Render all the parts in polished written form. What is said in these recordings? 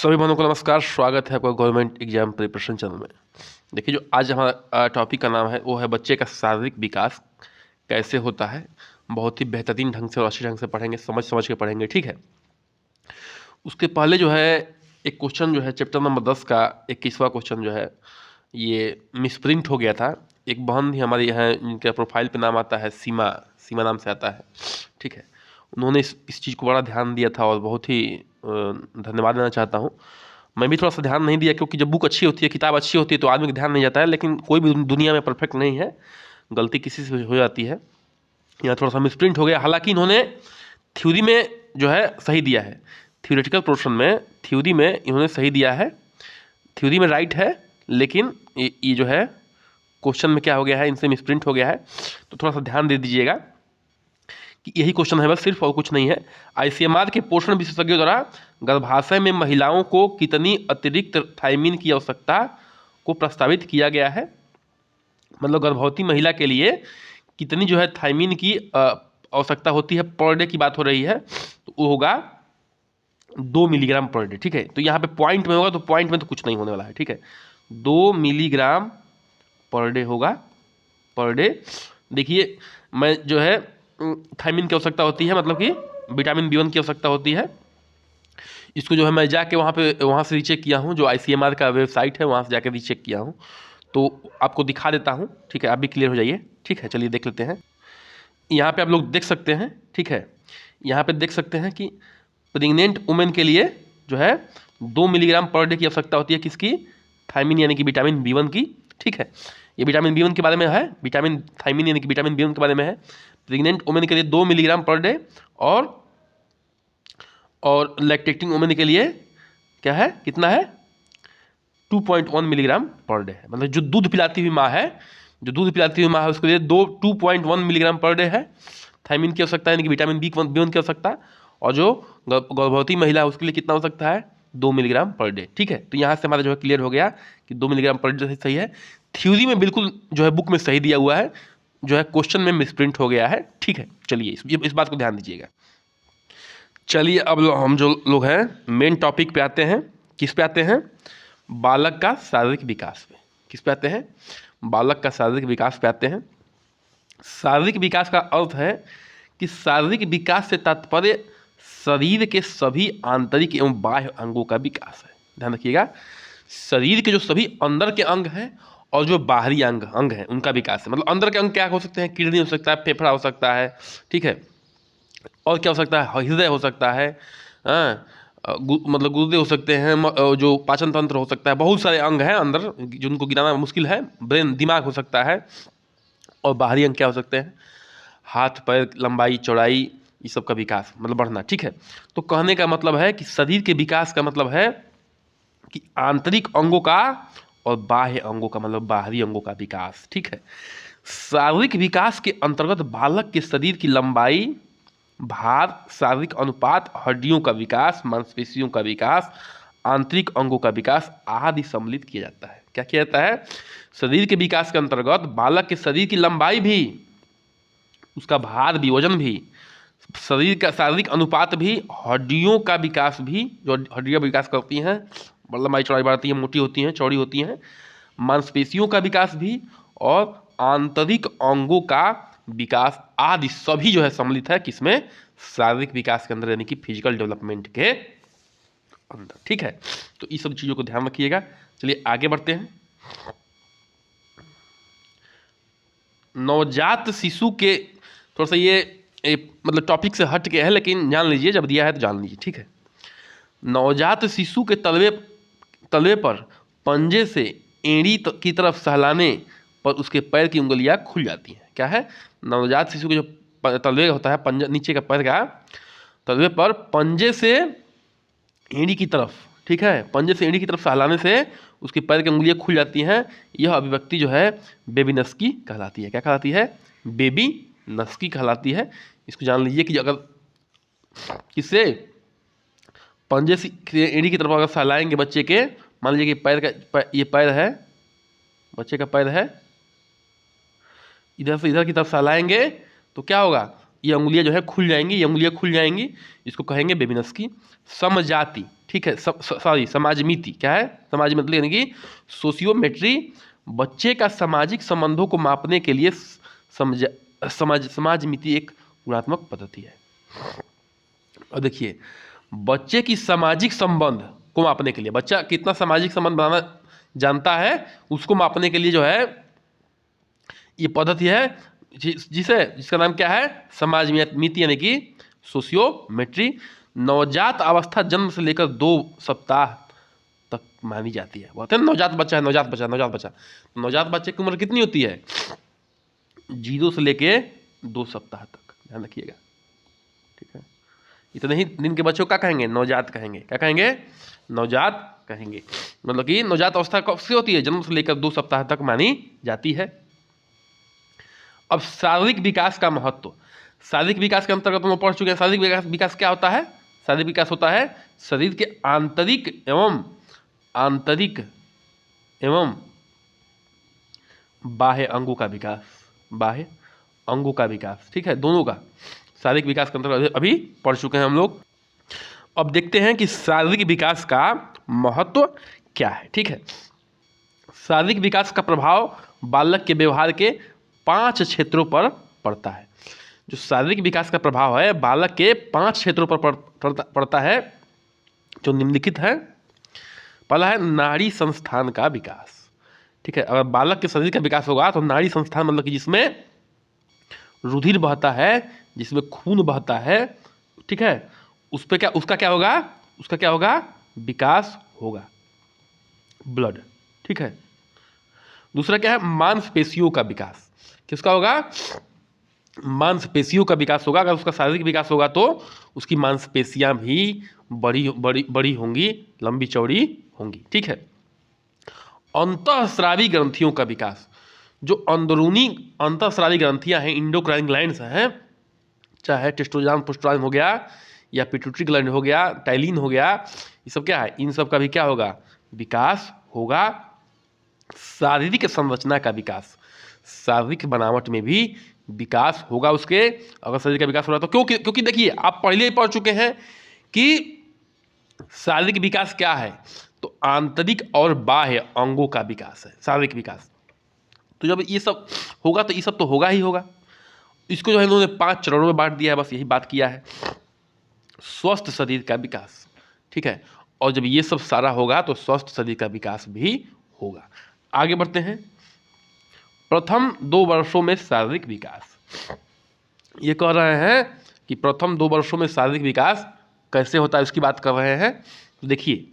सभी बहनों को नमस्कार। स्वागत है आपका गवर्नमेंट एग्जाम प्रिपरेशन चैनल में। देखिए, जो आज हमारा टॉपिक का नाम है वो है बच्चे का शारीरिक विकास कैसे होता है। बहुत ही बेहतरीन ढंग से और अच्छे ढंग से पढ़ेंगे, समझ समझ के पढ़ेंगे, ठीक है। उसके पहले जो है एक क्वेश्चन जो है चैप्टर नंबर 10 का 21वां क्वेश्चन जो है ये मिसप्रिंट हो गया था। एक बहन ही हमारी है, इनके प्रोफाइल पे नाम आता है सीमा, सीमा नाम से आता है, ठीक है। उन्होंने इस चीज़ को बड़ा ध्यान दिया था और बहुत ही धन्यवाद देना चाहता हूँ। मैं भी थोड़ा सा ध्यान नहीं दिया, क्योंकि जब बुक अच्छी होती है, किताब अच्छी होती है तो आदमी का ध्यान नहीं जाता है, लेकिन कोई भी दुनिया में परफेक्ट नहीं है, गलती किसी से हो जाती है। यहाँ थोड़ा सा मिसप्रिंट हो गया। हालांकि इन्होंने थ्योरी में जो है सही दिया है, थ्योरेटिकल पोर्शन में थ्योरी में इन्होंने सही दिया है, थ्योरी में राइट है, लेकिन ये जो है क्वेश्चन में क्या हो गया है, इनसे मिसप्रिंट हो गया है। तो थोड़ा सा ध्यान दे दीजिएगा कि यही क्वेश्चन है बस, सिर्फ और कुछ नहीं है। आईसीएमआर के पोषण विशेषज्ञों द्वारा गर्भाशय में महिलाओं को कितनी अतिरिक्त थायमीन की आवश्यकता को प्रस्तावित किया गया है। मतलब गर्भवती महिला के लिए कितनी जो है थायमीन की आवश्यकता होती है, पर डे की बात हो रही है, तो वो होगा 2 मिलीग्राम पर डे, ठीक है। तो यहाँ पे पॉइंट में होगा, तो पॉइंट में तो कुछ नहीं होने वाला है, ठीक है। 2 मिलीग्राम पर डे होगा, पर डे। देखिए, मैं जो है थायमीन की आवश्यकता होती है, मतलब कि विटामिन B1 की आवश्यकता होती है। इसको जो है मैं जाके वहाँ से रीचेक किया हूँ, जो ICMR का वेबसाइट है वहाँ से जाके रीचेक किया हूँ, तो आपको दिखा देता हूँ, ठीक है। आप भी क्लियर हो जाइए, ठीक है। चलिए देख लेते हैं। यहाँ पे आप लोग देख सकते हैं, ठीक है। यहाँ पे देख सकते हैं कि प्रेग्नेंट वुमेन के लिए जो है 2 मिलीग्राम पर डे की आवश्यकता होती है, किसकी? थायमीन यानी कि विटामिन B1 की, ठीक है। ये विटामिन B1 के बारे में है, विटामिन थायमीन यानी कि विटामिन B1 के बारे में है। प्रेग्नेंट वुमेन के लिए 2 मिलीग्राम पर डे, और लैक्टेटिंग वुमेन के लिए क्या है, कितना है? 2.1 मिलीग्राम पर डे है। मतलब जो दूध पिलाती हुई माँ है, जो दूध पिलाती हुई माँ है, उसके लिए 2.1 मिलीग्राम पर डे है थायमीन की आवश्यकता, यानी कि विटामिन B1 की आवश्यकता। और जो गर्भवती महिला है उसके लिए कितना हो सकता है? 2 मिलीग्राम पर डे, ठीक है। तो यहाँ से हमारा जो है क्लियर हो गया कि 2 मिलीग्राम पर डे सही है। थ्योरी में बिल्कुल जो है बुक में सही दिया हुआ है, जो है क्वेश्चन में मिसप्रिंट हो गया है, ठीक है। चलिए इस बात को ध्यान दीजिएगा। चलिए अब हम जो लोग हैं मेन टॉपिक पे आते हैं। किस पे आते हैं? बालक का शारीरिक विकास पे। किस पे आते हैं? बालक का शारीरिक विकास पे आते हैं। शारीरिक विकास का अर्थ है कि शारीरिक विकास से तात्पर्य शरीर के सभी आंतरिक एवं बाह्य अंगों का विकास है। ध्यान रखिएगा, शरीर के जो सभी अंदर के अंग हैं और जो बाहरी अंग हैं उनका विकास है। मतलब अंदर के अंग क्या हो सकते हैं? किडनी हो सकता है, फेफड़ा हो सकता है, ठीक है। और क्या हो सकता है? हृदय हो सकता है, हाँ, मतलब गुर्दे हो सकते हैं, जो पाचन तंत्र हो सकता है। बहुत सारे अंग हैं अंदर जिनको गिनाना मुश्किल है। ब्रेन, दिमाग हो सकता है। और बाहरी अंग क्या हो सकते हैं? हाथ पैर, लंबाई चौड़ाई, ये सब का विकास, मतलब बढ़ना, ठीक है। तो कहने का मतलब है कि शरीर के विकास का मतलब है कि आंतरिक अंगों का और बाह्य अंगों का, मतलब बाहरी अंगों का विकास, ठीक है। शारीरिक विकास के अंतर्गत बालक के शरीर की लंबाई, भार, शारीरिक अनुपात, हड्डियों का विकास, मांसपेशियों का विकास, आंतरिक अंगों का विकास आदि सम्मिलित किया जाता है। क्या किया जाता है? शरीर के विकास के अंतर्गत बालक के शरीर की लंबाई भी, उसका भार भी, वजन भी, शरीर का शारीरिक अनुपात भी, हड्डियों का विकास भी, जो हड्डियां विकास करती हैं, लंबाई चौड़ाई बढ़ती है, मोटी होती हैं, चौड़ी होती हैं, मांसपेशियों का विकास भी, और आंतरिक अंगों का विकास आदि सभी जो है सम्मिलित है किसमें? शारीरिक विकास के अंदर, यानी कि फिजिकल डेवलपमेंट के अंदर, ठीक है। तो इस सब चीज़ों को ध्यान रखिएगा। चलिए आगे बढ़ते हैं। नवजात शिशु के, थोड़ा सा ये मतलब टॉपिक से हट के है, लेकिन जान लीजिए, जब दिया है तो जान लीजिए, ठीक है। नवजात शिशु के तलवे पर पंजे से एड़ी की तरफ सहलाने पर उसके पैर की उंगलियां खुल जाती हैं। क्या है? नवजात शिशु के जो तलवे होता है, पंजा नीचे का पैर का तलवे पर पंजे से एड़ी की तरफ, ठीक है, पंजे से एड़ी की तरफ सहलाने से उसके पैर की उंगलियां खुल जाती हैं। यह अभिव्यक्ति जो है बेबी नस्की कहलाती है। क्या कहलाती है? बेबी नस्की कहलाती है। इसको जान लीजिए कि अगर किससे पंजे से एड़ी की तरफ अगर सहलाएंगे बच्चे के, मान लीजिए कि ये पैर है, बच्चे का पैर है, इधर से इधर की तरफ सहलाएंगे तो क्या होगा? ये उंगलियां जो है खुल जाएंगी, ये उंगलियां खुल जाएंगी। इसको कहेंगे बेबी नस्की। समजाति, ठीक है, सॉरी समाजमिति क्या है, समाज मतलब यानी कि सोशियोमेट्री बच्चे का सामाजिक संबंधों को मापने के लिए समाजमिति एक गुणात्मक पद्धति है। और देखिए बच्चे की सामाजिक संबंध को मापने के लिए, बच्चा कितना सामाजिक संबंध बनाना जानता है उसको मापने के लिए जो है ये पद्धति है जिसका नाम क्या है, समाजमिति यानी कि सोशियोमेट्री। नवजात अवस्था जन्म से लेकर 2 सप्ताह तक मानी जाती है। बोलते हैं नवजात बच्चा है, नवजात बच्चा, नवजात बच्चा। नवजात बच्चे की उम्र कितनी होती है, 0 से लेके 2 सप्ताह तक, ध्यान रखिएगा, ठीक है। इतने ही दिन के बच्चों को क्या कहेंगे, नवजात कहेंगे। क्या कहेंगे, नवजात कहेंगे। मतलब कि नवजात अवस्था कब से होती है, जन्म से लेकर 2 सप्ताह तक मानी जाती है। अब शारीरिक विकास का महत्व, शारीरिक विकास के अंतर्गत हम पढ़ चुके हैं। शारीरिक विकास क्या होता है, शारीरिक विकास होता है शरीर के आंतरिक एवं बाह्य अंगों का विकास, बाह्य अंगों का विकास, ठीक है, दोनों का शारीरिक विकास के अंतर्गत अभी पढ़ चुके हैं हम लोग। अब देखते हैं कि शारीरिक विकास का महत्व क्या है, ठीक है। शारीरिक विकास का प्रभाव बालक के व्यवहार के 5 क्षेत्रों पर पड़ता है। जो शारीरिक विकास का प्रभाव है बालक के 5 क्षेत्रों पर पड़ता है, जो निम्नलिखित है। पहला है नाड़ी संस्थान का विकास, ठीक है। अगर बालक के शरीर का विकास होगा तो नाड़ी संस्थान मतलब कि जिसमें रुधिर बहता है, जिसमें खून बहता है, ठीक है, उसका क्या होगा, विकास होगा, ब्लड, ठीक है। दूसरा क्या है, मांसपेशियों का विकास। किसका होगा, मांसपेशियों का विकास होगा। अगर उसका शारीरिक विकास होगा तो उसकी मांसपेशियां भी बड़ी होंगी, लंबी चौड़ी होंगी, ठीक है। अंतःस्रावी ग्रंथियों का विकास, जो अंदरूनी अंतःस्रावी ग्रंथियां हैं, इंडोक्राइन ग्लैंड्स हैं, चाहे टेस्टोस्टेरोन प्रोस्टेरोन हो गया या पिट्यूटरी ग्लैंड हो गया, टाइलिन हो गया, ये सब क्या है, इन सब का भी क्या होगा, विकास होगा। शारीरिक संरचना का विकास, शारीरिक बनावट में भी विकास होगा उसके, अगर शरीर का विकास हो रहा है तो। क्योंकि देखिए आप पहले ही पढ़ चुके हैं कि शारीरिक विकास क्या है, तो आंतरिक और बाह्य अंगों का विकास है शारीरिक विकास। तो जब ये सब होगा तो ये सब तो होगा ही होगा। इसको जो है इन्होंने 5 चरणों में बांट दिया है, बस यही बात किया है। स्वस्थ शरीर का विकास, ठीक है, और जब ये सब सारा होगा तो स्वस्थ शरीर का विकास भी होगा। आगे बढ़ते हैं। प्रथम 2 वर्षों में शारीरिक विकास, ये कह रहे हैं कि प्रथम 2 वर्षों में शारीरिक विकास कैसे होता है, इसकी बात कर रहे हैं। तो देखिए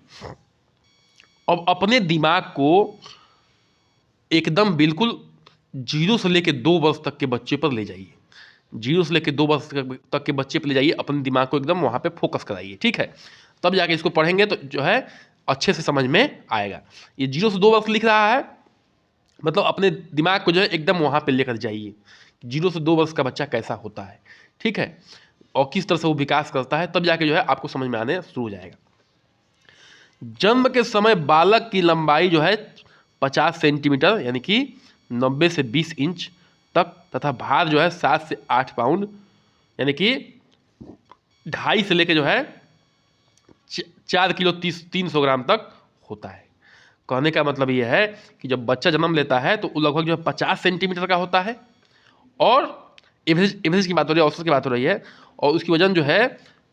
अब अपने दिमाग को एकदम बिल्कुल 0 से लेकर 2 वर्ष तक के बच्चे पर ले जाइए, 0 से लेकर 2 वर्ष तक के बच्चे पर ले जाइए, अपने दिमाग को एकदम वहाँ पे फोकस कराइए, ठीक है। तब जाके इसको पढ़ेंगे तो जो है अच्छे से समझ में आएगा। ये 0 से 2 वर्ष लिख रहा है, मतलब अपने दिमाग को जो है एकदम वहाँ पे लेकर जाइए, 0 से 2 वर्ष का बच्चा कैसा होता है, ठीक है, और किस तरह से वो विकास करता है, तब जाके जो है आपको समझ में आने शुरू हो जाएगा। जन्म के समय बालक की लंबाई जो है 50 सेंटीमीटर यानी कि 90 से 20 इंच तक, तथा भार जो है 7 से 8 पाउंड यानी कि 2.5 से लेकर जो है 4 किलो 300 ग्राम तक होता है। कहने का मतलब ये है कि जब बच्चा जन्म लेता है तो लगभग जो है 50 सेंटीमीटर का होता है, और एवरेज की बात हो रही है, औसत की बात हो रही है, और उसकी वजन जो है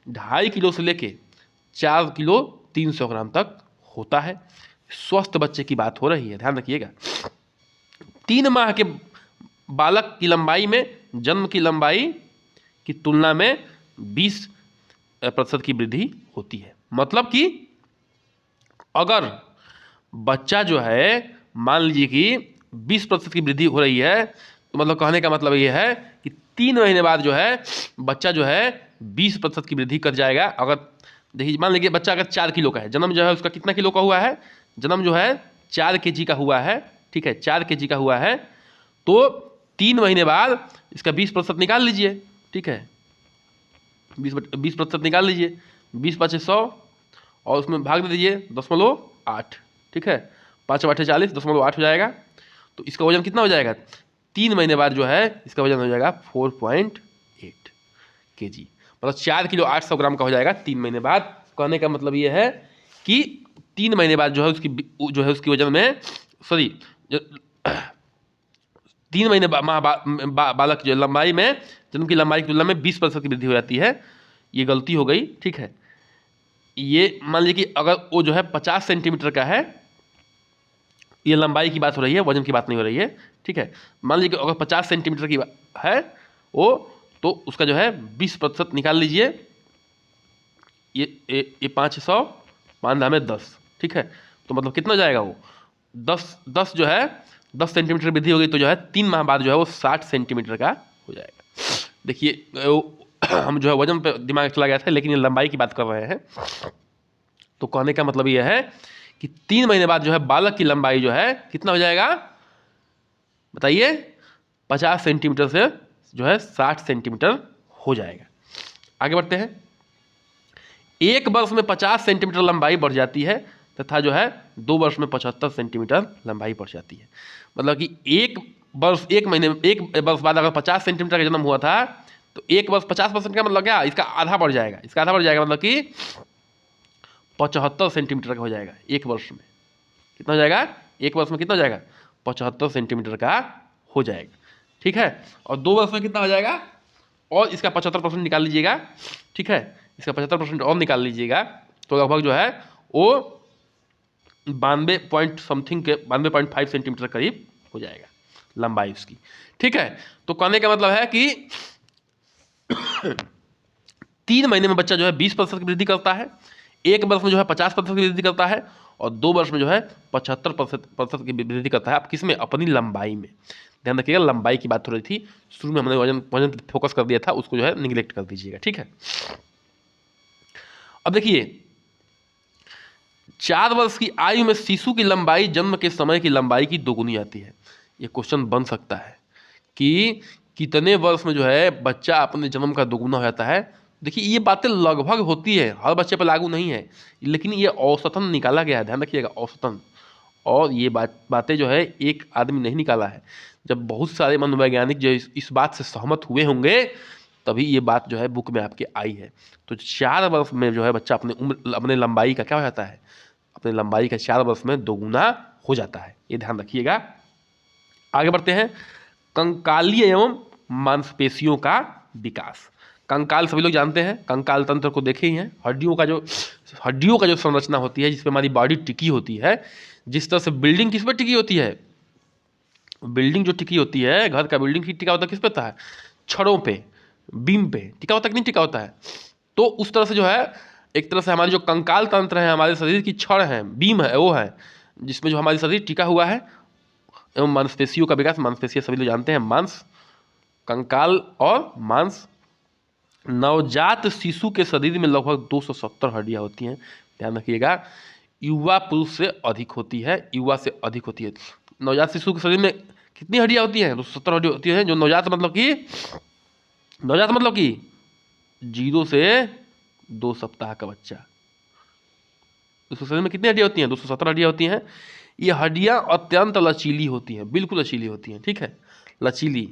2.5 किलो से लेके 4 किलो 300 ग्राम तक होता है। स्वस्थ बच्चे की बात हो रही है, ध्यान रखिएगा। 3 माह के बालक की लंबाई में जन्म की लंबाई की तुलना में 20% की वृद्धि होती है। मतलब कि अगर बच्चा जो है मान लीजिए कि 20% की वृद्धि हो रही है, तो मतलब कहने का मतलब ये है कि 3 महीने बाद जो है बच्चा जो है 20% की वृद्धि कर जाएगा। अगर देखिए मान लीजिए बच्चा अगर 4 किलो का है, जन्म जो है उसका कितना किलो का हुआ है, जन्म जो है 4 केजी का हुआ है, ठीक है, 4 केजी का हुआ है, तो 3 महीने बाद इसका 20% निकाल लीजिए, ठीक है, 20% निकाल लीजिए, 20 × 5 = 100 और उसमें भाग दे दीजिए 0.8, ठीक है, 5 × 8 = 40, 0.8 हो जाएगा। तो इसका वजन कितना हो जाएगा, 3 महीने बाद जो है इसका वजन हो जाएगा 4.8 kg, मतलब 4 किलो 800 ग्राम का हो जाएगा 3 महीने बाद। कहने का मतलब ये है कि 3 महीने बाद जो है उसकी वजन में सॉरी 3 महीने बालक जो लंबाई में जन्म की लंबाई की तुलना में 20% की वृद्धि हो जाती है। ये गलती हो गई, ठीक है। ये मान लीजिए कि अगर वो जो है 50 सेंटीमीटर का है, ये लंबाई की बात हो रही है, वजन की बात नहीं हो रही है, ठीक है। मान लीजिए कि अगर 50 सेंटीमीटर की है वो, तो उसका जो है 20% निकाल लीजिए। ये 500 मान हमें 10, ठीक है। तो मतलब कितना जाएगा वो 10 जो है 10 सेंटीमीटर वृद्धि हो गई, तो जो है 3 माह बाद जो है वो 60 सेंटीमीटर का हो जाएगा। देखिए हम जो है वजन पे दिमाग चला गया था, लेकिन ये लंबाई की बात कर रहे हैं। तो कहने का मतलब यह है कि 3 महीने बाद जो है बालक की लंबाई जो है कितना हो जाएगा बताइए, 50 सेंटीमीटर से जो है 60 सेंटीमीटर हो जाएगा। आगे बढ़ते हैं। 1 वर्ष में 50 सेंटीमीटर लंबाई बढ़ जाती है तथा जो है 2 वर्ष में 75 सेंटीमीटर लंबाई बढ़ जाती है। मतलब कि 1 वर्ष बाद अगर 50 सेंटीमीटर का जन्म हुआ था, तो 1 वर्ष 50% का मतलब क्या, इसका आधा बढ़ जाएगा, इसका आधा बढ़ जाएगा, मतलब कि 75 सेंटीमीटर का हो जाएगा 1 वर्ष में। कितना हो जाएगा 1 वर्ष में, कितना हो जाएगा 75 सेंटीमीटर का हो जाएगा, ठीक है। और 2 वर्ष में कितना हो जाएगा, और इसका 75% निकाल लीजिएगा, ठीक है। इसका 75% और निकाल लीजिएगा, तो लगभग जो है वो 92.5 सेंटीमीटर करीब हो जाएगा लंबाई उसकी, ठीक है। तो कहने का मतलब है कि 3 महीने में बच्चा जो है 20% की वृद्धि करता है, 1 वर्ष में जो है 50% की वृद्धि करता है, और 2 वर्ष में जो है 75% की वृद्धि करता है। आप किस में, अपनी लंबाई में। ध्यान रखिएगा, लंबाई की बात हो रही थी, शुरू में हमने वजन पर फोकस कर दिया था, उसको जो है निगलेक्ट कर दीजिएगा, ठीक है। अब देखिए 4 वर्ष की आयु में शिशु की लंबाई जन्म के समय की लंबाई की दोगुनी आती है। ये क्वेश्चन बन सकता है कि कितने वर्ष में जो है बच्चा अपने जन्म का दोगुना हो जाता है। देखिए ये बातें लगभग होती है, हर बच्चे पर लागू नहीं है, लेकिन ये औसतन निकाला गया है, ध्यान रखिएगा औसतन। और ये बातें जो है एक आदमी नहीं निकाला है, जब बहुत सारे मनोवैज्ञानिक जो इस बात से सहमत हुए होंगे, तभी ये बात जो है बुक में आपके आई है। तो 4 वर्ष में जो है बच्चा अपने लंबाई का क्या हो जाता है, अपने लंबाई का 4 वर्ष में दोगुना हो जाता है, ये ध्यान रखिएगा। आगे बढ़ते हैं। कंकालीय एवं मांसपेशियों का विकास। कंकाल सभी लोग जानते हैं, कंकाल तंत्र को देखे ही हैं, हड्डियों का जो संरचना होती है, जिस पे हमारी बॉडी टिकी होती है। जिस तरह से बिल्डिंग किस पे टिकी होती है, बिल्डिंग जो टिकी होती है, घर का बिल्डिंग ही टिका होता है किस पे होता है, छड़ों पे, बीम पे टिका होता है कि नहीं टिका होता है। तो उस तरह से जो है एक तरह से हमारी जो कंकाल तंत्र है, हमारे शरीर की छड़ है, बीम है, वो है जिसमें जो हमारी शरीर टिका हुआ है। एवं मांसपेशियों का विकास, मांसपेशियां सभी लोग जानते हैं, मांस, कंकाल और मांस। नवजात शिशु के शरीर में लगभग 270 हड्डियां होती हैं, ध्यान रखिएगा। युवा पुरुष से अधिक होती है, युवा से अधिक होती है। नवजात शिशु के शरीर में कितनी हड्डियां होती हैं, 270 हड्डियां होती हैं। जो नवजात मतलब कि 0 से 2 सप्ताह का बच्चा, उसके शरीर में कितनी हड्डियां होती हैं, 270 हड्डियां होती हैं। ये हड्डियां अत्यंत लचीली होती हैं, बिल्कुल लचीली होती हैं, ठीक है, लचीली।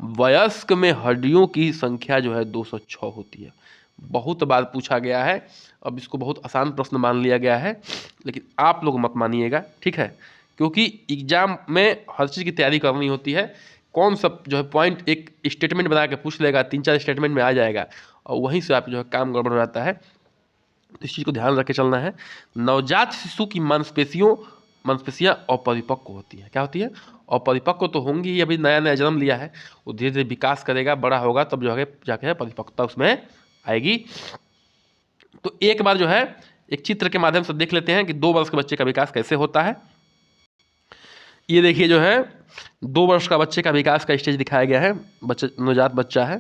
वयस्क में हड्डियों की संख्या जो है 206 होती है। बहुत बार पूछा गया है, अब इसको बहुत आसान प्रश्न मान लिया गया है, लेकिन आप लोग मत मानिएगा, ठीक है, क्योंकि एग्जाम में हर चीज़ की तैयारी करनी होती है। कौन सा जो है पॉइंट एक स्टेटमेंट बना के पूछ लेगा, 3-4 स्टेटमेंट में आ जाएगा, और वहीं से आप जो है काम गड़बड़ हो जाता है। तो इस चीज़ को ध्यान रख के चलना है। नवजात शिशु की मांसपेशियां अपरिपक्व होती हैं। क्या होती है, अपरिपक्व तो होंगी ही, अभी नया नया जन्म लिया है, वो धीरे धीरे विकास करेगा, बड़ा होगा, तब जो है जाके परिपक्वता उसमें आएगी। तो एक बार जो है एक चित्र के माध्यम से देख लेते हैं कि 2 वर्ष के बच्चे का विकास कैसे होता है। ये देखिए जो है 2 वर्ष का बच्चे का विकास का स्टेज दिखाया गया है। नवजात बच्चा है,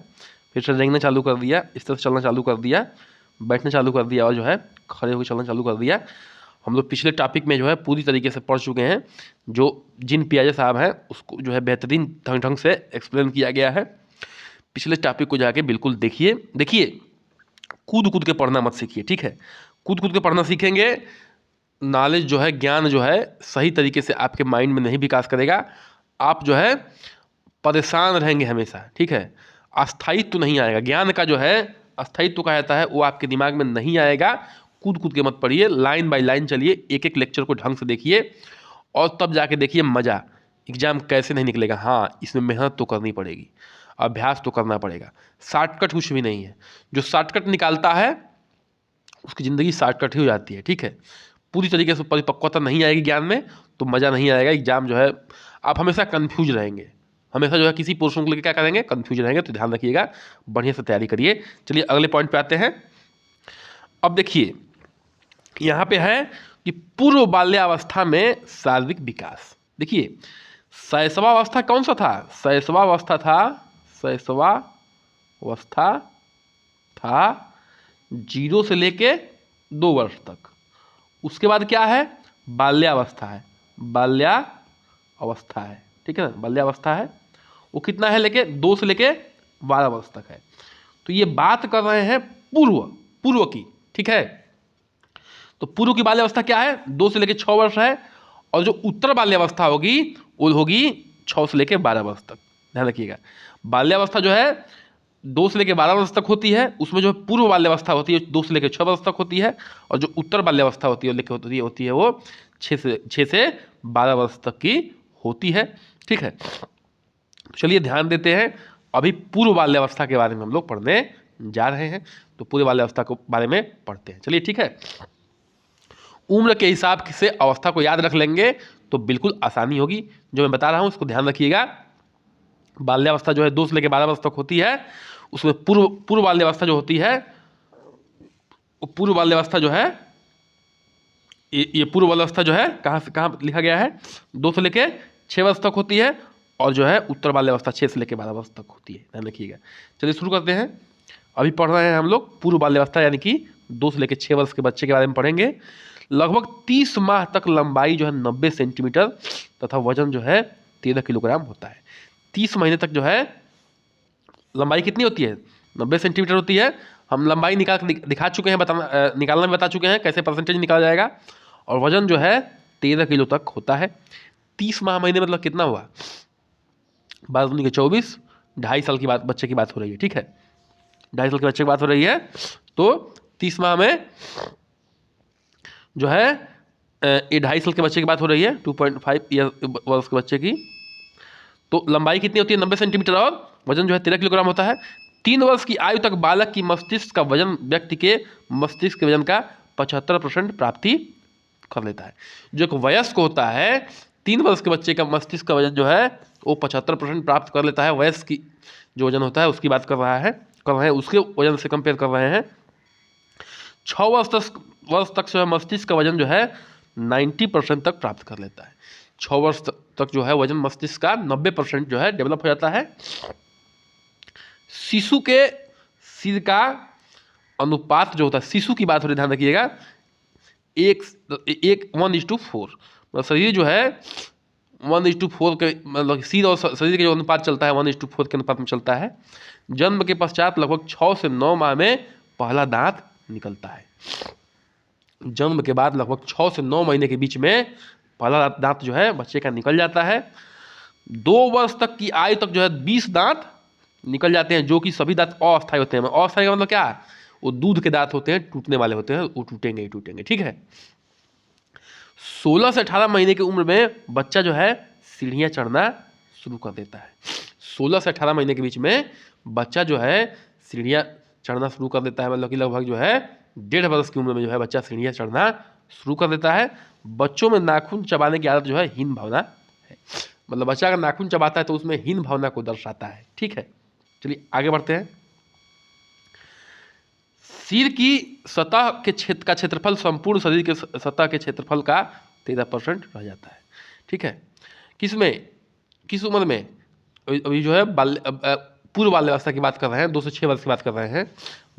फिर से रेंगना चालू कर दिया, इस तरह से चलना चालू कर दिया, बैठना चालू कर दिया, और जो है खड़े होकर चलना चालू कर दिया। हम लोग पिछले टॉपिक में जो है पूरी तरीके से पढ़ चुके हैं, जो जिन पियाजे साहब हैं उसको जो है बेहतरीन ढंग से एक्सप्लेन किया गया है। पिछले टॉपिक को जाके बिल्कुल देखिए कूद के पढ़ना मत सीखिए, ठीक है। कूद के पढ़ना सीखेंगे, नॉलेज जो है, ज्ञान जो है सही तरीके से आपके माइंड में नहीं विकास करेगा, आप जो है परेशान रहेंगे हमेशा, ठीक है। अस्थायित्व नहीं आएगा, ज्ञान का जो है अस्थायित्व कहा जाता है, वो आपके दिमाग में नहीं आएगा। कूद कूद के मत पढ़िए, लाइन बाय लाइन चलिए, एक एक लेक्चर को ढंग से देखिए और तब जाके देखिए मज़ा एग्ज़ाम कैसे नहीं निकलेगा। हाँ, इसमें मेहनत तो करनी पड़ेगी, अभ्यास तो करना पड़ेगा, शॉर्टकट कुछ भी नहीं है। जो शॉर्टकट निकालता है उसकी ज़िंदगी शॉर्टकट ही हो जाती है। ठीक है, पूरी तरीके से परिपक्वता नहीं आएगी ज्ञान में तो मज़ा नहीं आएगा। एग्जाम जो है आप हमेशा कन्फ्यूज रहेंगे, हमेशा जो है किसी पोर्शन को लेकर क्या करेंगे, कन्फ्यूज रहेंगे। तो ध्यान रखिएगा, बढ़िया से तैयारी करिए। चलिए अगले पॉइंट पे आते हैं। अब देखिए यहाँ पे है कि पूर्व बाल्यावस्था में शारीरिक विकास। देखिए शैशवावस्था कौन सा था, शैशवावस्था था, शैशवावस्था था 0 से लेके 2 वर्ष तक। उसके बाद क्या है, बाल्यावस्था है, बाल्यावस्था है, ठीक है ना, बाल्यावस्था है। वो कितना है, लेके 2 से लेके 12 वर्ष तक है। तो ये बात कर रहे हैं पूर्व की, ठीक है। तो पूर्व की बाल्यावस्था क्या है, 2 से लेके 6 वर्ष है। और जो उत्तर बाल्यावस्था होगी वो होगी 6 से लेके 12 वर्ष तक। ध्यान रखिएगा, बाल्यावस्था जो है 2 से लेकर 12 वर्ष तक होती है, उसमें जो पूर्व बाल्यावस्था होती है 2 से लेकर 6 वर्ष तक होती है। और जो उत्तर बाल्यावस्था होती है वो 6 से 12 वर्ष तक की होती है। ठीक है, तो चलिए ध्यान देते हैं। अभी पूर्व बाल्यावस्था के बारे में हम लोग पढ़ने जा रहे हैं, तो पूर्व बाल्यावस्था के बारे में पढ़ते हैं। चलिए ठीक है, उम्र के हिसाब से अवस्था को याद रख लेंगे तो बिल्कुल आसानी होगी। जो मैं बता रहा हूँ उसको ध्यान रखिएगा। बाल्यावस्था जो है 2 से लेकर 12 वर्ष तक होती है, उसमें पूर्व बाल्यावस्था जो होती है, पूर्व बाल्यावस्था जो है ये पूर्व बाल्यावस्था जो है कहाँ से कहाँ लिखा गया है, 2 से लेकर 6 वर्ष तक होती है। और जो है उत्तर बाल्यावस्था 6 से लेकर 12 वर्ष तक होती है। ध्यान रखिएगा। चलिए शुरू करते हैं। अभी पढ़ रहे हैं हम लोग पूर्व बाल्यावस्था, यानी कि 2 से लेकर 6 वर्ष के बच्चे के बारे में पढ़ेंगे। लगभग 30 माह तक लंबाई जो है 90 सेंटीमीटर तथा वजन जो है 13 किलोग्राम होता है। 30 महीने तक जो है लंबाई कितनी होती है, 90 सेंटीमीटर होती है। हम लंबाई निकाल दिखा चुके हैं, निकालना भी बता चुके हैं कैसे परसेंटेज निकाला जाएगा। और वजन जो है 13 किलो तक होता है। 30 माह महीने मतलब कितना हुआ, 12 के 24, 2.5 साल की बात, बच्चे की बात हो रही है। ठीक है, 2.5 साल के बच्चे की बात हो रही है। तो 30 माह में जो है ये 2.5 साल के बच्चे की बात हो रही है, 2.5 वर्ष के बच्चे की। तो लंबाई कितनी होती है, 90 सेंटीमीटर, और वजन जो है 13 किलोग्राम होता है। 3 वर्ष की आयु तक बालक की मस्तिष्क का वजन व्यक्ति के मस्तिष्क के वजन का 75% प्राप्ति कर लेता है। जो एक वयस्क होता है, 3 वर्ष के बच्चे का मस्तिष्क का वजन जो है वो 75% प्राप्त कर लेता है। वयस्क की जो वजन होता है उसकी बात कर रहे हैं, उसके वजन से कंपेयर कर रहे हैं। 6 वर्ष तक जो है मस्तिष्क का वजन जो है 90% तक प्राप्त कर लेता है। 6 वर्ष तक जो है वजन मस्तिष्क का 90% जो है डेवलप हो जाता है। शिशु के सिर का अनुपात जो होता है, शिशु की बात हो रही, ध्यान रखिएगा, 1:4, मतलब शरीर जो है 1:4 के, मतलब सिर और शरीर के जो अनुपात चलता है 1:4 के अनुपात में चलता है। जन्म के पश्चात लगभग 6 से 9 माह में पहला दांत निकलता है। जन्म के बाद लगभग 6 से 9 महीने के बीच में पहला दांत जो है बच्चे का निकल जाता है। 2 वर्ष तक की आयु तक जो है 20 दांत निकल जाते हैं, जो कि सभी दांत अस्थायी होते हैं। अस्थायी का मतलब क्या, वो दूध के दांत होते हैं, टूटने वाले होते हैं, वो टूटेंगे ही टूटेंगे। ठीक है, 16 से 18 महीने की उम्र में बच्चा जो है सीढ़ियाँ चढ़ना शुरू कर देता है। 16 से 18 महीने के बीच में बच्चा जो है सीढ़ियाँ चढ़ना शुरू कर देता है, मतलब कि लगभग जो है 1.5 वर्ष की उम्र में जो है बच्चा सीढ़ियाँ चढ़ना शुरू कर देता है। बच्चों में नाखून चबाने की आदत जो है हीन भावना है, मतलब बच्चा अगर नाखून चबाता है तो उसमें हीन भावना को दर्शाता है। ठीक है, चलिए आगे बढ़ते हैं। सिर की सतह के क्षेत्रफल संपूर्ण शरीर के सतह के क्षेत्रफल का 13% रह जाता है। ठीक है, किस उम्र में, अभी जो है पूर्व बाल्यावस्था की बात कर रहे हैं, 2 से 6 वर्ष की बात कर रहे हैं।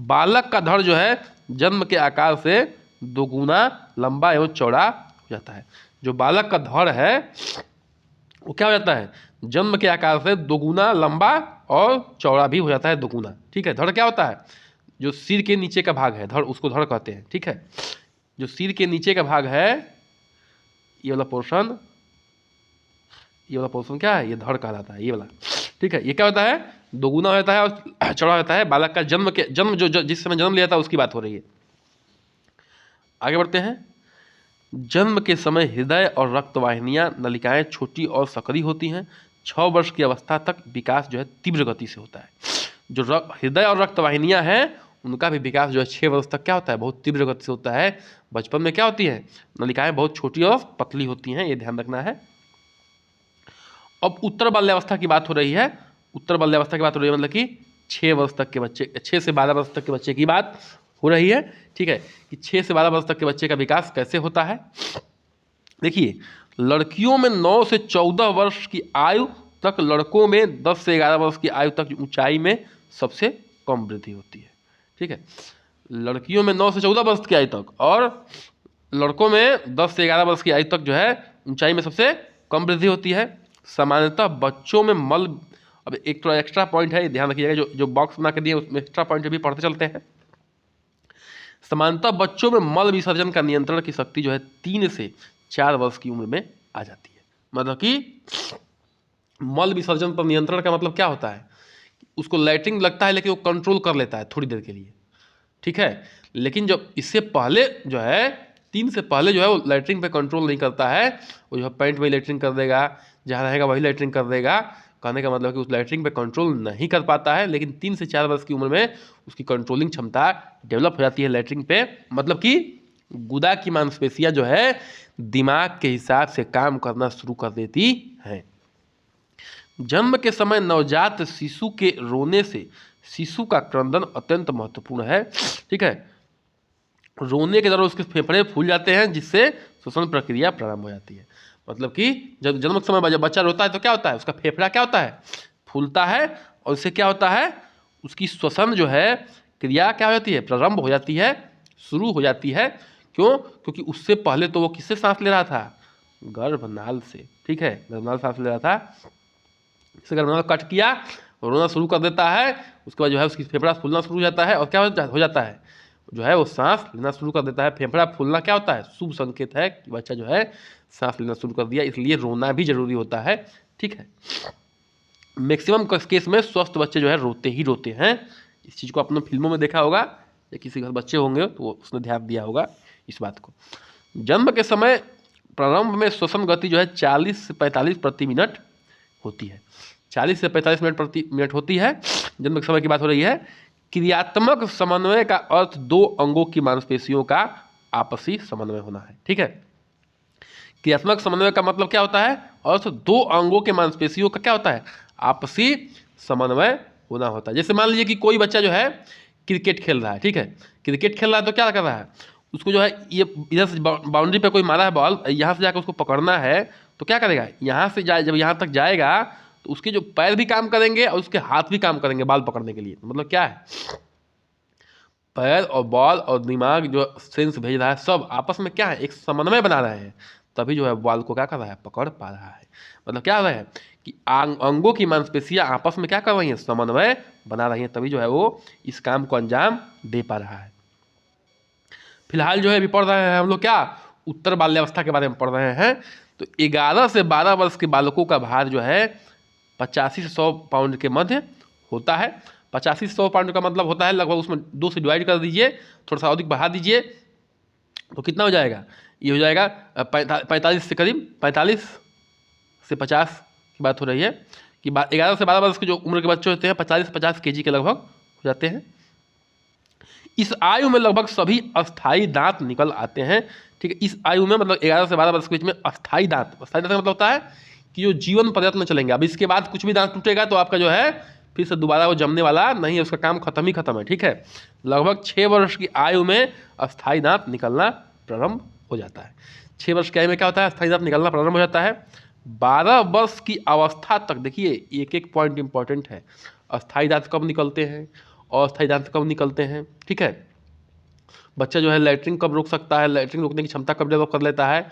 बालक का धड़ जो है जन्म के आकार से 2 गुना लंबा एवं चौड़ा हो जाता है। जो बालक का धड़ है वो क्या हो जाता है, जन्म के आकार से 2 गुना लंबा और चौड़ा भी हो जाता है, 2 गुना। ठीक है, धड़ क्या होता है, जो सिर के नीचे का भाग है, धड़, उसको धड़ कहते हैं। ठीक है, जो सिर के नीचे का भाग है, ये वाला पोर्शन क्या है, ये धड़ कहलाता है, ये वाला। ठीक है, ये क्या होता है, 2 गुना होता है और चौड़ा होता है। बालक का जन्म जो जिस समय जन्म लिया था उसकी बात हो रही है। आगे बढ़ते हैं। जन्म के समय हृदय और रक्तवाहिनियां नलिकाएं छोटी और सक्रिय होती हैं। 6 वर्ष की अवस्था तक विकास जो है तीव्र गति से होता है। जो हृदय और रक्तवाहिनियां हैं उनका भी विकास जो है 6 वर्ष तक क्या होता है, बहुत तीव्र गति से होता है। बचपन में क्या होती है, नलिकाएं बहुत छोटी और पतली होती हैं, ये ध्यान रखना है। अब उत्तर बाल्यावस्था की बात हो रही है। उत्तर बाल्यावस्था की बात हो रही है मतलब कि 6 वर्ष तक के बच्चे, 6 से 12 वर्ष तक के बच्चे की बात हो रही है। ठीक है, कि 6 से 12 वर्ष तक के बच्चे का विकास कैसे होता है। देखिए, लड़कियों में 9 से 14 वर्ष की आयु तक, लड़कों में 10 से 11 वर्ष की आयु तक ऊंचाई में सबसे कम वृद्धि होती है। ठीक है, लड़कियों में 9 से 14 वर्ष की आयु तक और लड़कों में 10 से 11 वर्ष की आयु तक जो है ऊंचाई में सबसे कम वृद्धि होती है। सामान्यतः बच्चों में मल, अब एक थोड़ा एक्स्ट्रा पॉइंट है, ध्यान रखिएगा, जो बॉक्स बना के दिए उसमें एक्स्ट्रा पॉइंट भी पढ़ते चलते हैं। सामान्यतः बच्चों में मल विसर्जन का नियंत्रण की शक्ति जो है 3 से 4 वर्ष की उम्र में आ जाती है। मतलब कि मल विसर्जन पर नियंत्रण का मतलब क्या होता है, उसको लैट्रिन लगता है लेकिन वो कंट्रोल कर लेता है थोड़ी देर के लिए। ठीक है, लेकिन जब इससे पहले जो है 3 से पहले जो है वो लैट्रिन पे कंट्रोल नहीं करता है, वो जो है पैंट में लैट्रिन कर देगा, जहाँ रहेगा वही लैट्रिन कर देगा। कहने का मतलब कि उस लैट्रिन पे कंट्रोल नहीं कर पाता है, लेकिन 3 से 4 वर्ष की उम्र में उसकी कंट्रोलिंग क्षमता डेवलप हो जाती है लैट्रिन पे। मतलब कि गुदा की मांसपेशियां जो है दिमाग के हिसाब से काम करना शुरू कर देती हैं। जन्म के समय नवजात शिशु के रोने से शिशु का क्रंदन अत्यंत महत्वपूर्ण है। ठीक है, रोने के दौरान उसके फेफड़े फूल जाते हैं, जिससे श्वसन प्रक्रिया प्रारंभ हो जाती है। मतलब कि जब जन्म के समय जब बच्चा रोता है तो क्या होता है, उसका फेफड़ा क्या होता है, फूलता है, और इससे क्या होता है, उसकी श्वसन जो है क्रिया क्या हो जाती है, प्रारंभ हो जाती है, शुरू हो जाती है। क्यों, क्योंकि उससे पहले तो वो किससे सांस ले रहा था, गर्भनाल से। ठीक है, गर्भनाल सांस ले रहा था, इससे गर्भनाल कट किया, रोना शुरू कर देता है, उसके बाद जो है उसकी फेफड़ा फूलना शुरू हो जाता है, और क्या हो जाता है, जो है वो सांस लेना शुरू कर देता है। फेफड़ा फूलना क्या होता है, शुभ संकेत है कि बच्चा जो है सांस लेना शुरू कर दिया, इसलिए रोना भी जरूरी होता है। ठीक है, मैक्सिमम केस में स्वस्थ बच्चे जो है रोते ही रोते हैं। इस चीज़ को आपने फिल्मों में देखा होगा, या किसी घर बच्चे होंगे तो उसने ध्यान दिया होगा इस बात को। जन्म के समय प्रारंभ में श्वसन गति जो है 40 से 45 प्रति मिनट होती है। 40 से 45 मिनट प्रति मिनट होती है, जन्म के समय की बात हो रही है। क्रियात्मक समन्वय का अर्थ 2 अंगों की मांसपेशियों का आपसी समन्वय होना है। ठीक है, क्रियात्मक समन्वय का मतलब क्या होता है, अर्थ 2 अंगों के मांसपेशियों का क्या होता है, आपसी समन्वय होना होता है। जैसे मान लीजिए कि कोई बच्चा जो है क्रिकेट खेल रहा है। ठीक है, क्रिकेट खेल रहा है तो क्या कर रहा है, उसको जो है ये इधर से बाउंड्री पे कोई मारा है बॉल, यहाँ से जाकर उसको पकड़ना है, तो क्या करेगा, यहाँ से जब यहाँ तक जाएगा तो उसके जो पैर भी काम करेंगे और उसके हाथ भी काम करेंगे बॉल पकड़ने के लिए। मतलब क्या है, पैर और बॉल और दिमाग जो सेंस भेज रहा है, सब आपस में क्या है, एक समन्वय बना रहे हैं, तभी जो है बॉल को क्या कर रहा है, पकड़ पा रहा है। मतलब क्या हो रहा है कि अंगों की मांसपेशियां आपस में क्या कर रही हैं, समन्वय बना रही हैं, तभी जो है वो इस काम को अंजाम दे पा रहा है। फिलहाल जो है अभी पढ़ रहे हैं हम लोग क्या, उत्तर बाल्यावस्था के बारे में पढ़ रहे हैं। तो 11 से 12 वर्ष के बालकों का भार जो है 85 से 100 पाउंड के मध्य होता है। 85 से 100 पाउंड का मतलब होता है लगभग, उसमें 2 से डिवाइड कर दीजिए, थोड़ा सा अधिक बढ़ा दीजिए, तो कितना हो जाएगा, ये हो जाएगा 45 से करीब 45 से 50 की बात हो रही है कि 11 से 12 वर्ष के जो उम्र के बच्चे होते हैं 45 से 50 kg के लगभग हो जाते हैं। इस आयु में लगभग सभी अस्थायी दांत निकल आते हैं। ठीक है, इस आयु में मतलब 11 से 12 वर्ष के बीच में अस्थायी दांत का मतलब होता है कि जो जीवन पर्यंत में चलेंगे। अब इसके बाद कुछ भी दांत टूटेगा तो आपका जो है फिर से दोबारा वो जमने वाला नहीं है, उसका काम खत्म ही खत्म है। ठीक है, लगभग 6 वर्ष की आयु में अस्थायी दांत निकलना प्रारंभ हो जाता है। 6 वर्ष की आयु में क्या होता है, अस्थायी दांत निकलना प्रारंभ हो जाता है। 12 वर्ष की अवस्था तक, देखिए एक एक पॉइंट इंपॉर्टेंट है, अस्थायी दांत कब निकलते हैं, अस्थायी दांत कब निकलते हैं। ठीक है, बच्चा जो है लैट्रिन कब रोक सकता है, लैट्रिन रोकने की क्षमता कब डेवलप कर लेता है,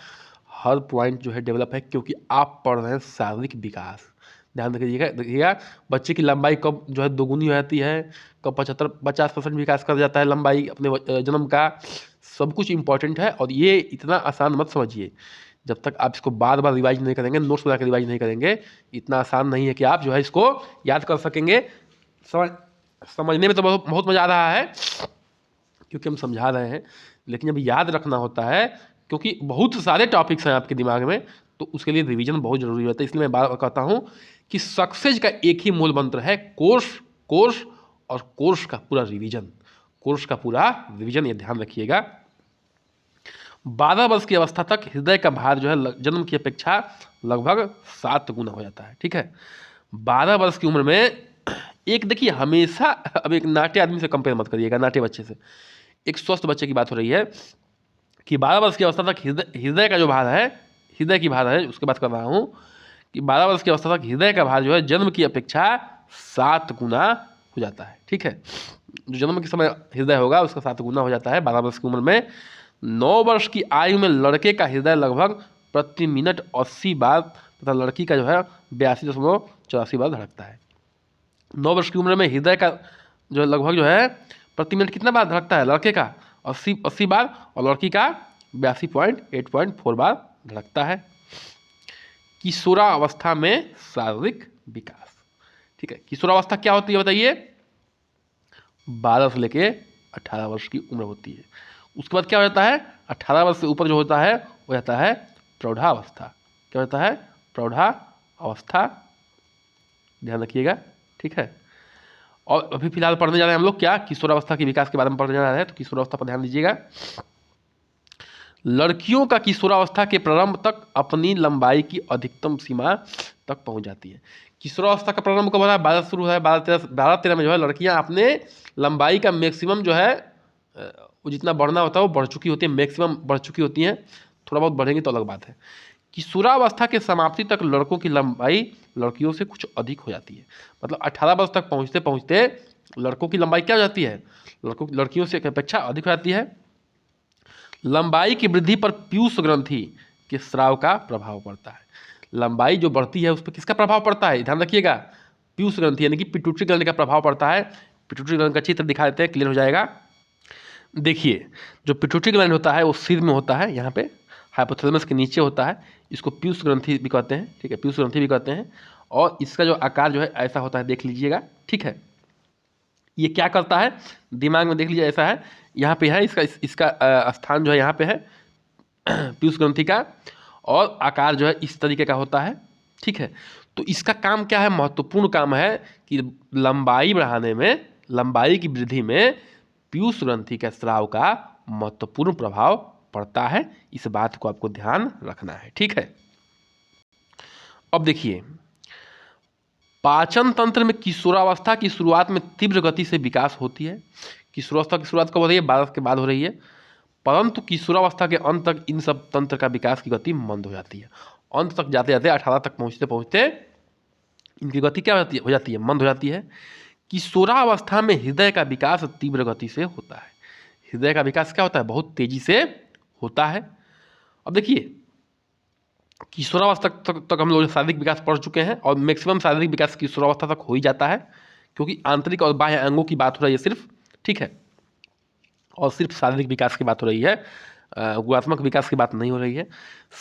हर पॉइंट जो है डेवलप है, क्योंकि आप पढ़ रहे हैं शारीरिक विकास। ध्यान रखिएगा, देखिएगा बच्चे की लंबाई कब जो है दोगुनी हो जाती है, कब 50% विकास कर जाता है लंबाई अपने जन्म का, सब कुछ इंपॉर्टेंट है। और ये इतना आसान मत समझिए, जब तक आप इसको बार बार रिवाइज नहीं करेंगे, नोट्स बना के रिवाइज नहीं करेंगे, इतना आसान नहीं है कि आप जो है इसको याद कर सकेंगे। समझने में तो बहुत मज़ा आ रहा है, क्योंकि हम समझा रहे हैं, लेकिन जब याद रखना होता है क्योंकि बहुत सारे टॉपिक्स हैं आपके दिमाग में, तो उसके लिए रिवीजन बहुत जरूरी होता है। इसलिए मैं बार कहता हूँ कि सक्सेस का एक ही मूल मंत्र है कोर्स, कोर्स और कोर्स का पूरा रिवीजन, कोर्स का पूरा रिवीजन, ये ध्यान रखिएगा। 12 वर्ष की अवस्था तक हृदय का भार जो है जन्म की अपेक्षा लगभग 7 गुना हो जाता है, ठीक है। 12 वर्ष की उम्र में एक देखिए हमेशा, अब एक नाटे आदमी से कंपेयर मत करिएगा, नाटे बच्चे से, एक स्वस्थ बच्चे की बात हो रही है कि 12 वर्ष की अवस्था तक हृदय का जो भार है, हृदय की भार है उसके बात कर रहा हूँ कि 12 वर्ष की अवस्था तक हृदय का भार जो है जन्म की अपेक्षा 7 गुना हो जाता है, ठीक है। जो जन्म के समय हृदय होगा उसका 7 गुना हो जाता है 12 वर्ष की उम्र में। 9 वर्ष की आयु में लड़के का हृदय लगभग प्रति मिनट 80 बार तथा लड़की का जो है 82.84 बार धड़कता है। 9 वर्ष की उम्र में हृदय का जो लगभग जो है प्रति मिनट कितना बार धड़कता है, लड़के का 80 बार और लड़की का 82.8.4 बार धड़कता है। किशोरावस्था में शारीरिक विकास, ठीक है। किशोरावस्था क्या होती है बताइए, 12 से लेके 18 वर्ष की उम्र होती है। उसके बाद क्या हो जाता है, 18 वर्ष से ऊपर जो होता है वो जाता है प्रौढ़ावस्था। क्या होता है, प्रौढ़ावस्था, ध्यान रखिएगा, ठीक है। और अभी फिलहाल पढ़ने जा रहे हैं हम लोग क्या, किशोरावस्था के विकास के बारे में पढ़ने जा रहे हैं, तो किशोरावस्था पर ध्यान दीजिएगा। लड़कियों का किशोरावस्था के प्रारंभ तक अपनी लंबाई की अधिकतम सीमा तक पहुंच जाती है। किशोरावस्था का प्रारंभ कब हो रहा है, 12 शुरू है, 12-13 में जो है लड़कियां अपने लंबाई का मैक्सिमम जो है वो जितना बढ़ना होता है वो बढ़ चुकी होती है, मैक्सिमम बढ़ चुकी होती हैं, थोड़ा बहुत बढ़ेंगी तो अलग बात है। किशोरावस्था के समाप्ति तक लड़कों की लंबाई लड़कियों से कुछ अधिक हो जाती है। मतलब 18 वर्ष तक पहुँचते पहुँचते लड़कों की लंबाई क्या हो जाती है, लड़कियों से अपेक्षा अधिक हो जाती है। लंबाई की वृद्धि पर पीयूष ग्रंथि के स्राव का प्रभाव पड़ता है। लंबाई जो बढ़ती है उस पर किसका प्रभाव पड़ता है, ध्यान रखिएगा, पीयूष ग्रंथि यानी कि पिट्यूटरी ग्रंथि का प्रभाव पड़ता है। पिट्यूटरी ग्रंथि का चित्र दिखा देते हैं, क्लियर हो जाएगा। देखिए जो पिट्यूटरी ग्लैंड होता है वो सिर में होता है, यहाँ पे हाइपोथैलेमस के नीचे होता है, इसको पीयूष ग्रंथि भी कहते हैं, ठीक है, पीयूष ग्रंथि भी कहते हैं। और इसका जो आकार जो है ऐसा होता है, देख लीजिएगा, ठीक है। ये क्या करता है, दिमाग में देख लीजिए, ऐसा है, यहाँ पे है इसका स्थान जो है यहाँ पे है पीयूष ग्रंथि का, और आकार जो है इस तरीके का होता है, ठीक है। तो इसका काम क्या है, महत्वपूर्ण काम है कि लंबाई बढ़ाने में, लंबाई की वृद्धि में पीयूष ग्रंथि के स्राव का महत्वपूर्ण प्रभाव पड़ता है। इस बात को आपको ध्यान रखना है, ठीक है। अब देखिए पाचन तंत्र में किशोरावस्था की शुरुआत में तीव्र गति से विकास होती है। किशोरावस्था की शुरुआत कब हो रही है, 12 के बाद हो रही है, परंतु किशोरावस्था के अंत तक इन सब तंत्र का विकास की गति मंद हो जाती है। अंत तक जाते जाते 18 तक पहुँचते पहुँचते इनकी गति क्या हो जाती है, मंद हो जाती है। किशोरावस्था में हृदय का विकास तीव्र गति से होता है। हृदय का विकास क्या होता है, बहुत तेजी से होता है। अब देखिए किशोरावस्था तक हम लोग शारीरिक विकास पढ़ चुके हैं, और मैक्सिमम शारीरिक विकास किशोरावस्था तक हो ही जाता है, क्योंकि आंतरिक और बाह्य अंगों की बात हो रही है सिर्फ, ठीक है, और सिर्फ शारीरिक विकास की बात हो रही है, गुणात्मक विकास की बात नहीं हो रही है।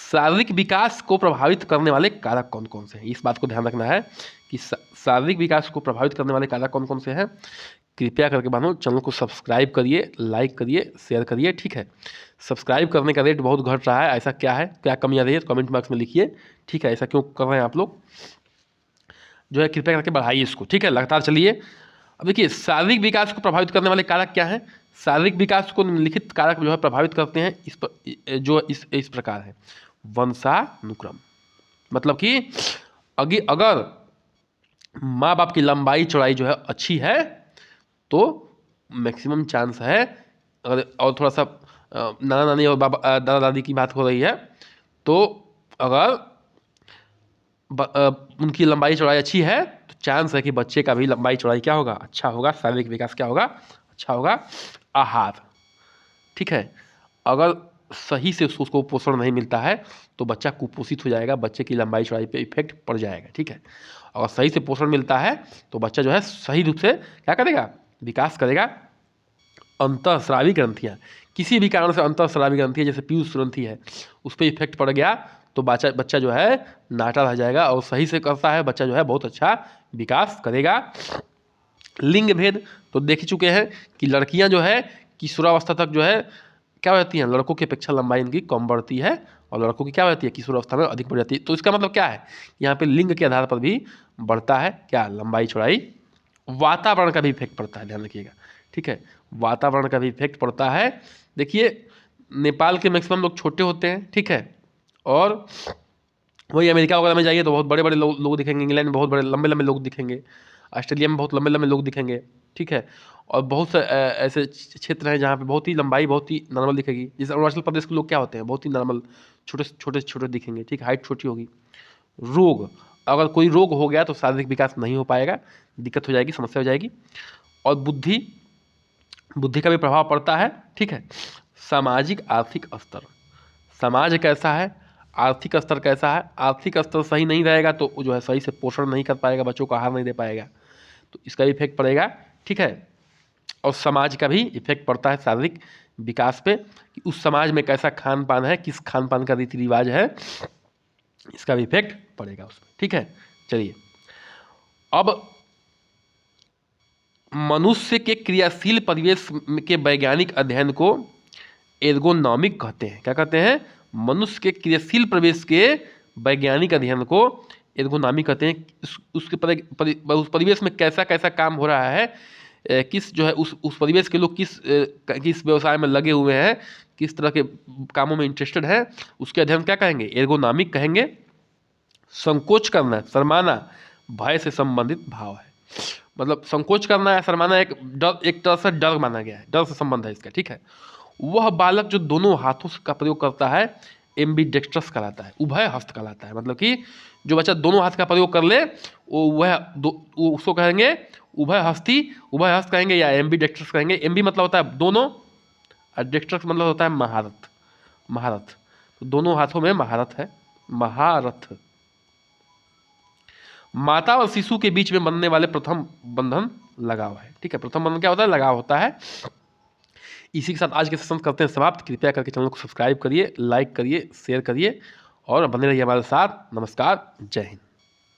शारीरिक विकास को प्रभावित करने वाले कारक कौन कौन से हैं, इस बात को ध्यान रखना है कि शारीरिक विकास को प्रभावित करने वाले कारक कौन कौन से हैं। कृपया करके बहनों चैनल को सब्सक्राइब करिए, लाइक करिए, शेयर करिए, ठीक है। सब्सक्राइब करने का रेट बहुत घट रहा है, ऐसा क्या है, क्या कमी आ रही है, कमेंट बॉक्स में लिखिए, ठीक है। ऐसा क्यों कर रहे हैं आप लोग, जो है कृपया करके बढ़ाइए इसको, ठीक है, लगातार चलिए। अब देखिए शारीरिक विकास को प्रभावित करने वाले कारक क्या हैं। शारीरिक विकास को निम्नलिखित कारक जो है प्रभावित करते हैं, इस प्रकार है। वंशानुक्रम, मतलब कि अगर माँ बाप की लंबाई चौड़ाई जो है अच्छी है तो मैक्सिमम चांस है, अगर और थोड़ा सा नाना नानी और दादा दादी की बात हो रही है, तो अगर उनकी लंबाई चौड़ाई अच्छी है तो चांस है कि बच्चे का भी लंबाई चौड़ाई क्या होगा, अच्छा होगा, शारीरिक विकास क्या होगा, अच्छा होगा। आहार, ठीक है, अगर सही से उसको पोषण नहीं मिलता है तो बच्चा कुपोषित हो जाएगा, बच्चे की लंबाई चौड़ाई पे इफेक्ट पड़ जाएगा, ठीक है। अगर सही से पोषण मिलता है तो बच्चा जो है सही रूप से क्या करेगा, विकास करेगा। अंतःस्रावी ग्रंथियाँ, किसी भी कारण से अंतःस्रावी ग्रंथियाँ जैसे पीयूष ग्रंथि है उस पर इफेक्ट पड़ गया तो बच्चा जो है नाटा रह जाएगा, और सही से करता है बच्चा जो है बहुत अच्छा विकास करेगा। लिंग भेद तो देख चुके हैं कि लड़कियां जो है किशोरावस्था तक जो है क्या हो जाती है, लड़कों की अपेक्षा लंबाई इनकी कम बढ़ती है और लड़कों की क्या हो जाती है, किशोरावस्था में अधिक बढ़ जाती है। तो इसका मतलब क्या है, यहाँ पे लिंग के आधार पर भी बढ़ता है क्या, लंबाई चौड़ाई। वातावरण का भी इफेक्ट पड़ता है, ध्यान रखिएगा, ठीक है, वातावरण का भी इफेक्ट पड़ता है। देखिए नेपाल के मैक्सिमम लोग छोटे होते हैं, ठीक है, और वही अमेरिका वगैरह में जाइए तो बहुत बड़े बड़े लोग दिखेंगे, इंग्लैंड में बहुत बड़े लंबे लंबे लोग दिखेंगे, ऑस्ट्रेलिया में बहुत लंबे लंबे लोग दिखेंगे, ठीक है। और बहुत से ऐसे क्षेत्र हैं जहाँ पे बहुत ही लंबाई बहुत ही नॉर्मल दिखेगी। जैसे अरुणाचल प्रदेश के लोग क्या होते हैं, बहुत ही नॉर्मल छोटे छोटे छोटे दिखेंगे, ठीक, हाइट छोटी होगी। रोग, अगर कोई रोग हो गया तो शारीरिक विकास नहीं हो पाएगा, दिक्कत हो जाएगी, समस्या हो जाएगी। और बुद्धि, बुद्धि का भी प्रभाव पड़ता है, ठीक है। सामाजिक आर्थिक स्तर, समाज कैसा है, आर्थिक स्तर कैसा है, आर्थिक स्तर सही नहीं रहेगा तो जो है सही से पोषण नहीं कर पाएगा, बच्चों को आहार नहीं दे पाएगा, तो इसका भी इफेक्ट पड़ेगा, ठीक है। और समाज का भी इफेक्ट पड़ता है शारीरिक विकास पे, कि उस समाज में कैसा खान पान है, किस खान पान का रीति रिवाज है, इसका भी इफेक्ट पड़ेगा उसमें, ठीक है। चलिए अब मनुष्य के क्रियाशील परिवेश के वैज्ञानिक अध्ययन को एर्गोनॉमिक कहते हैं। क्या कहते हैं, मनुष्य के क्रियाशील परिवेश के वैज्ञानिक अध्ययन को एर्गोनॉमिक कहते हैं। उसके उस परिवेश में कैसा कैसा काम हो रहा है, किस जो है उस परिवेश के लोग किस व्यवसाय में लगे हुए हैं, किस तरह के कामों में इंटरेस्टेड है, उसके अध्ययन क्या कहेंगे, एर्गोनॉमिक कहेंगे। संकोच करना, शर्माना भय से संबंधित भाव है, मतलब संकोच करना या शर्माना एक तरह से डर माना गया है, डर से संबंध है इसका, ठीक है। वह बालक जो दोनों हाथों का प्रयोग करता है एम्बीडेक्स्ट्रस कहलाता है, उभय हस्त कहलाता है। मतलब कि जो बच्चा दोनों हाथ का प्रयोग कर ले वो उसको कहेंगे उभय हस्ती, उभय हस्त कहेंगे या एम्बीडेक्स्ट्रस कहेंगे। एम्बी मतलब होता है दोनों और डेक्स्ट्रस मतलब होता है महारथ, महारथ, तो दोनों हाथों में महारथ है, महारथ। माता और शिशु के बीच में बनने वाले प्रथम बंधन लगाव है, ठीक है। प्रथम बंधन क्या होता है, लगाव होता है। इसी के साथ आज के सेशन करते हैं समाप्त। कृपया करके चैनल को सब्सक्राइब करिए, लाइक करिए, शेयर करिए और बने रहिए हमारे साथ। नमस्कार, जय हिंद।